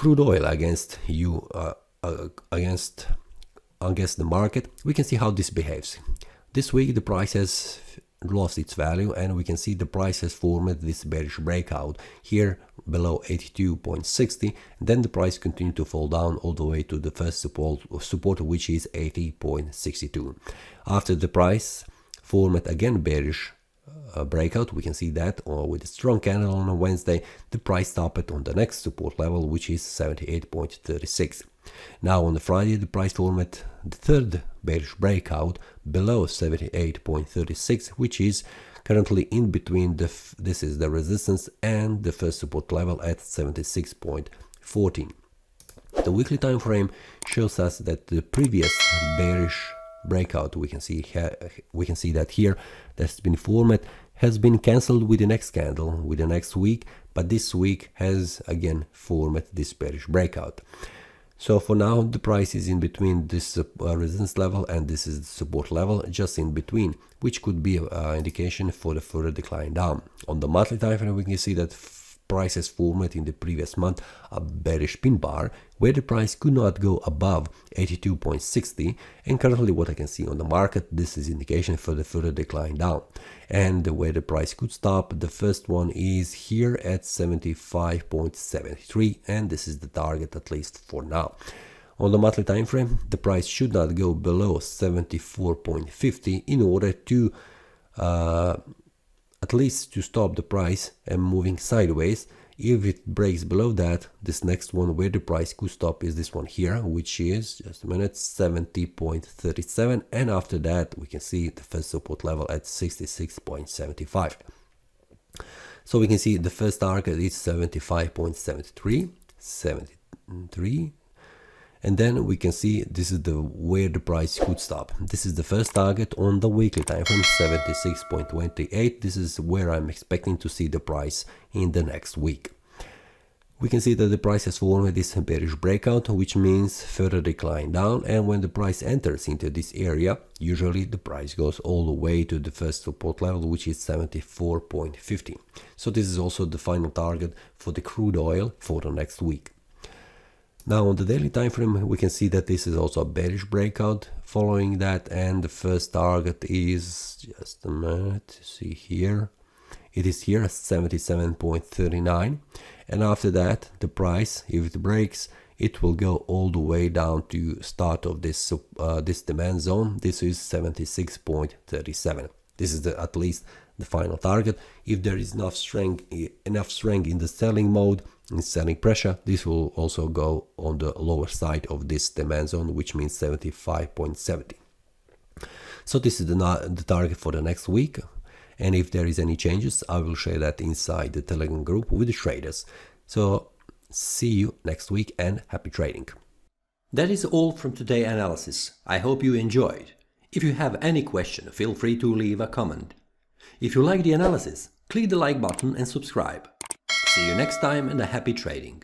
crude oil against the market, we can see how this behaves. This week the price has lost its value, and we can see the price has formed this bearish breakout here below 82.60. Then the price continued to fall down all the way to the first support which is 80.62. After the price formed again bearish breakout, we can see that with a strong candle on a Wednesday, the price stopped on the next support level which is 78.36. Now on the Friday the price formed the third bearish breakout below 78.36, which is currently in between this is the resistance and the first support level at 76.14. The weekly time frame shows us that the previous bearish breakout we can see that here that's been formed has been cancelled with the next candle with the next week, but this week has again formed this bearish breakout. So for now the price is in between this resistance level and this is the support level, just in between, which could be an indication for the further decline down. On the monthly time frame we can see that price has formed in the previous month a bearish pin bar where the price could not go above 82.60, and currently what I can see on the market, this is indication for the further decline down. And where the price could stop, the first one is here at 75.73, and this is the target at least for now. On the monthly time frame the price should not go below 74.50 in order to at least to stop the price and moving sideways. If it breaks below that, this next one where the price could stop is this one here, which is, just a minute, 70.37, and after that we can see the first support level at 66.75. So we can see the first target is 75.73, and then we can see this is where the price could stop. This is the first target on the weekly time frame, 76.28. This is where I'm expecting to see the price in the next week. We can see that the price has formed this bearish breakout, which means further decline down, and when the price enters into this area, usually the price goes all the way to the first support level, which is 74.50. So this is also the final target for the crude oil for the next week. Now on the daily time frame we can see that this is also a bearish breakout following that, and the first target is, just a minute, see here, it is here at 77.39, and after that the price, if it breaks, it will go all the way down to start of this this demand zone. This is 76.37. This is at least the final target. If there is enough strength in the selling mode, in selling pressure, this will also go on the lower side of this demand zone, which means 75.70. So this is the target for the next week, and if there is any changes I will share that inside the Telegram group with the traders. So see you next week and happy trading. That is all from today's analysis. I hope you enjoyed. If you have any question, feel free to leave a comment. If you like the analysis, click the like button and subscribe. See you next time and a happy trading.